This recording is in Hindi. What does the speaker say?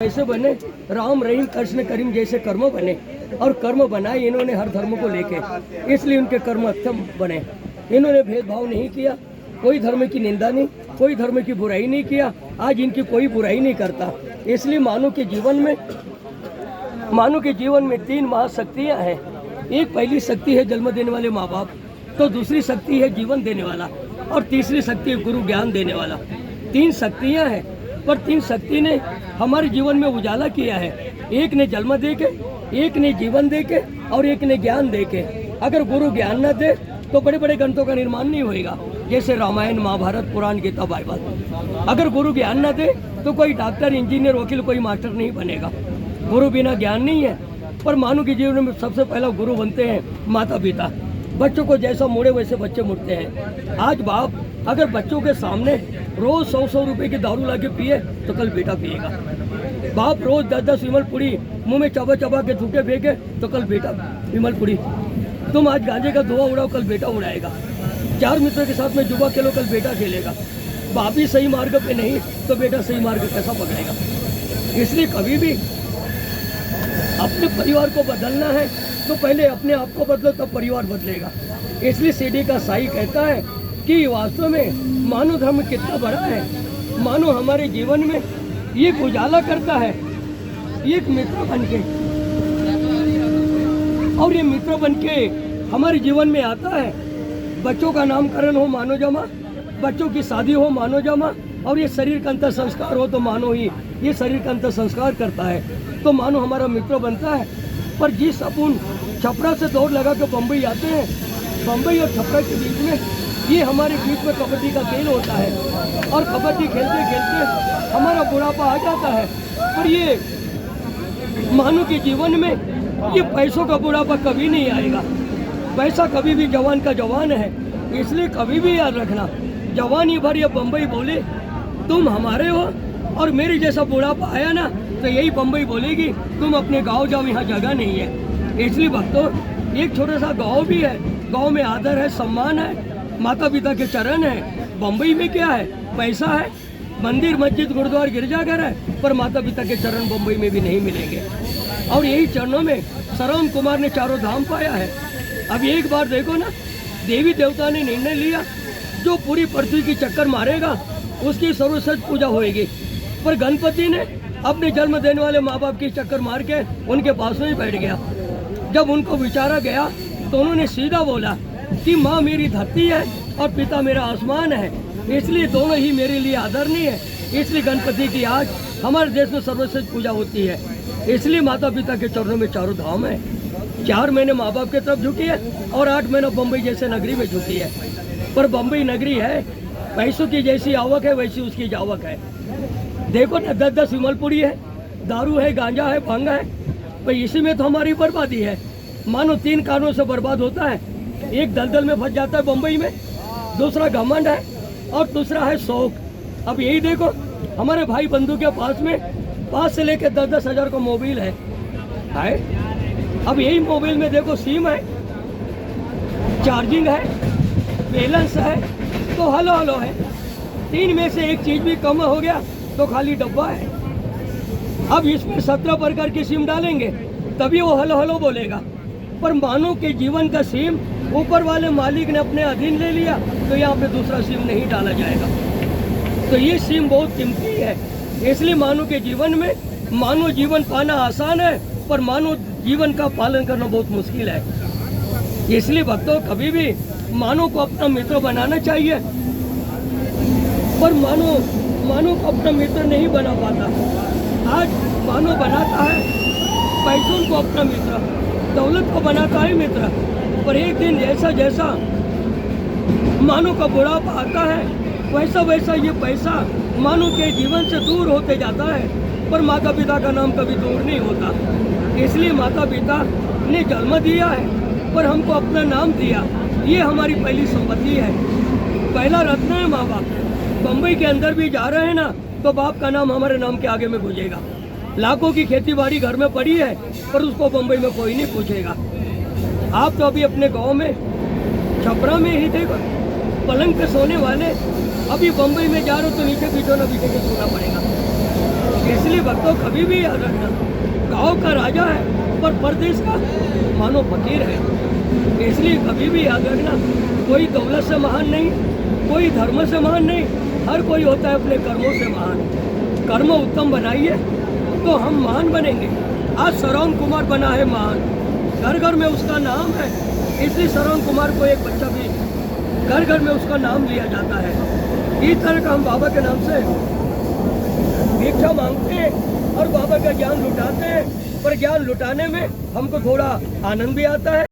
ऐसे बने राम रहीम कृष्ण करीम जैसे कर्म बने और कर्म बनाए इन्होंने हर धर्म को लेके, इसलिए उनके कर्म उत्तम बने। इन्होंने भेदभाव नहीं किया, कोई धर्म की निंदा नहीं, कोई धर्म की बुराई नहीं किया। आज इनकी कोई बुराई नहीं करता। इसलिए मानव के जीवन में तीन महाशक्तियाँ हैं। एक पहली शक्ति है जन्म देने वाले माँ बाप, तो दूसरी शक्ति है जीवन देने वाला, और तीसरी शक्ति है गुरु ज्ञान देने वाला। तीन शक्तियाँ हैं, पर तीन शक्ति ने हमारे जीवन में उजाला किया है। एक ने जन्म दे के, एक ने जीवन दे के, और एक ने ज्ञान दे के। अगर गुरु ज्ञान न दे तो बड़े बड़े ग्रंथों का निर्माण नहीं होएगा, जैसे रामायण, महाभारत, पुराण, गीता, बाइबल। अगर गुरु ज्ञान न दे तो कोई डॉक्टर, इंजीनियर, वकील, कोई मास्टर नहीं बनेगा। गुरु बिना ज्ञान नहीं है। पर मानव के जीवन में सबसे पहला गुरु बनते हैं माता पिता। बच्चों को जैसा मोड़े वैसे बच्चे मुड़ते हैं। आज बाप अगर बच्चों के सामने रोज 100 रुपए की दारू लाके पिए तो कल बेटा पिएगा। बाप रोज 10 विमल पुड़ी मुंह में चबा चबा के थूके फेंके तो कल बेटा विमल पुड़ी। तुम आज गांजे का धुआं उड़ाओ, कल बेटा उड़ाएगा। 4 मित्रों के साथ में जुआ खेलो, कल बेटा खेलेगा। बाप ही सही मार्ग पे नहीं तो बेटा सही मार्ग कैसा पकड़ेगा। इसलिए कभी भी अपने परिवार को बदलना है तो पहले अपने आप को बदलो, तब परिवार बदलेगा। इसलिए सीडी का साई कहता है कि वास्तव में मानव धर्म कितना बड़ा है। मानव हमारे जीवन में ये उजाला करता है, एक मित्र बनके, और ये मित्र बनके हमारे जीवन में आता है। बच्चों का नामकरण हो मानो जमा, बच्चों की शादी हो मानो जमा, और ये शरीर का अंतर संस्कार हो तो मानो ही ये शरीर का अंतर संस्कार करता है, तो मानो हमारा मित्र बनता है। पर जिस अपन छपरा से दौड़ लगा के बम्बई आते हैं, बम्बई और छपरा के बीच में ये हमारे बीच में कबड्डी का खेल होता है, और कबड्डी खेलते खेलते हमारा बुढ़ापा आ जाता है। पर ये मानव के जीवन में ये पैसों का बुढ़ापा कभी नहीं आएगा। पैसा कभी भी जवान का जवान है। इसलिए कभी भी याद रखना, जवानी भर ये बम्बई बोले तुम हमारे हो, और मेरे जैसा बुढ़ापा आया ना तो यही बम्बई बोलेगी तुम अपने गांव जाओ, यहाँ जगह नहीं है। इसलिए भक्तों, एक छोटा सा गांव भी है, गांव में आदर है, सम्मान है, माता पिता के चरण है। बम्बई में क्या है? पैसा है, मंदिर, मस्जिद, गुरुद्वारा, गिरजाघर है, पर माता पिता के चरण बम्बई में भी नहीं मिलेंगे। और यही चरणों में श्रवण कुमार ने चारों धाम पाया है। अब एक बार देखो ना, देवी देवता ने निर्णय लिया जो पूरी पृथ्वी की चक्कर मारेगा उसकी सर्वश्रेष्ठ पूजा होएगी। पर गणपति ने अपने जन्म देने वाले माँ बाप की चक्कर मार के उनके पास में ही बैठ गया। जब उनको विचारा गया तो उन्होंने सीधा बोला कि माँ मेरी धरती है और पिता मेरा आसमान है, इसलिए दोनों ही मेरे लिए आदरणीय है। इसलिए गणपति की आज हमारे देश में सर्वश्रेष्ठ पूजा होती है। इसलिए माता पिता के चरणों में चारों धाम है। 4 महीने माँ बाप की तरफ झुकी है और 8 महीना बम्बई जैसे नगरी में झुकी है। पर बम्बई नगरी है, पैसों की जैसी आवक है वैसी उसकी जावक है। देखो ना, 10 विमलपुरी है, दारू है, गांजा है, भंग है, पर इसी में तो हमारी बर्बादी है। मानो 3 कारणों से बर्बाद होता है। एक दलदल में फंस जाता है बम्बई में, दूसरा घमंड है, और दूसरा है शौक। अब यही देखो, हमारे भाई बंधु के पास में 5 से लेकर 10-10 हज़ार का मोबाइल है। अब यही मोबाइल में देखो सिम है, चार्जिंग है, बैलेंस है, तो हलो है। 3 में से एक चीज भी कम हो गया तो खाली डब्बा है। अब इसमें 17 प्रकार की सिम डालेंगे तभी वो हलो बोलेगा। पर मानव के जीवन का सिम ऊपर वाले मालिक ने अपने अधीन ले लिया तो यहाँ पे दूसरा सिम नहीं डाला जाएगा। तो ये सिम बहुत कीमती है। इसलिए मानव के जीवन में मानव जीवन पाना आसान है, पर मानव जीवन का पालन करना बहुत मुश्किल है। इसलिए भक्तों, कभी भी मानव को अपना मित्र बनाना चाहिए, पर मानव को अपना मित्र नहीं बना पाता। आज मानव बनाता है पैसों को अपना मित्र, दौलत को बनाता है मित्र, पर एक दिन जैसा मानव का बुढ़ापा आता है वैसा वैसा ये पैसा मानव के जीवन से दूर होते जाता है। पर माता पिता का नाम कभी दूर नहीं होता। इसलिए माता पिता ने जन्म दिया है, पर हमको अपना नाम दिया, ये हमारी पहली संपत्ति है। पहला रत्न है माँ बाप। बम्बई के अंदर भी जा रहे हैं ना तो बाप का नाम हमारे नाम के आगे में गुजेगा। लाखों की खेती बाड़ी घर में पड़ी है, पर उसको बम्बई में कोई नहीं पूछेगा। आप तो अभी अपने गांव में छपरा में ही देखो, पलंग पे सोने वाले अभी बम्बई में जा रहे हो तो नीचे बिछोना बिछे के सोना पड़ेगा। इसलिए भक्तों कभी भी याद रखना, गाँव का राजा है पर परदेश का मानो फकीर है। इसलिए कभी भी याद रखना, कोई दौलत से महान नहीं, कोई धर्म से महान नहीं, हर कोई होता है अपने कर्मों से महान। कर्म उत्तम बनाइए तो हम महान बनेंगे। आज श्रवण कुमार बना है महान, घर घर में उसका नाम है, इसलिए श्रवण कुमार को एक बच्चा भी घर घर में उसका नाम लिया जाता है। इस तरह का हम बाबा के नाम से भिक्षा मांगते हैं और बाबा का ज्ञान लुटाते हैं, पर ज्ञान लुटाने में हमको थोड़ा आनंद भी आता है।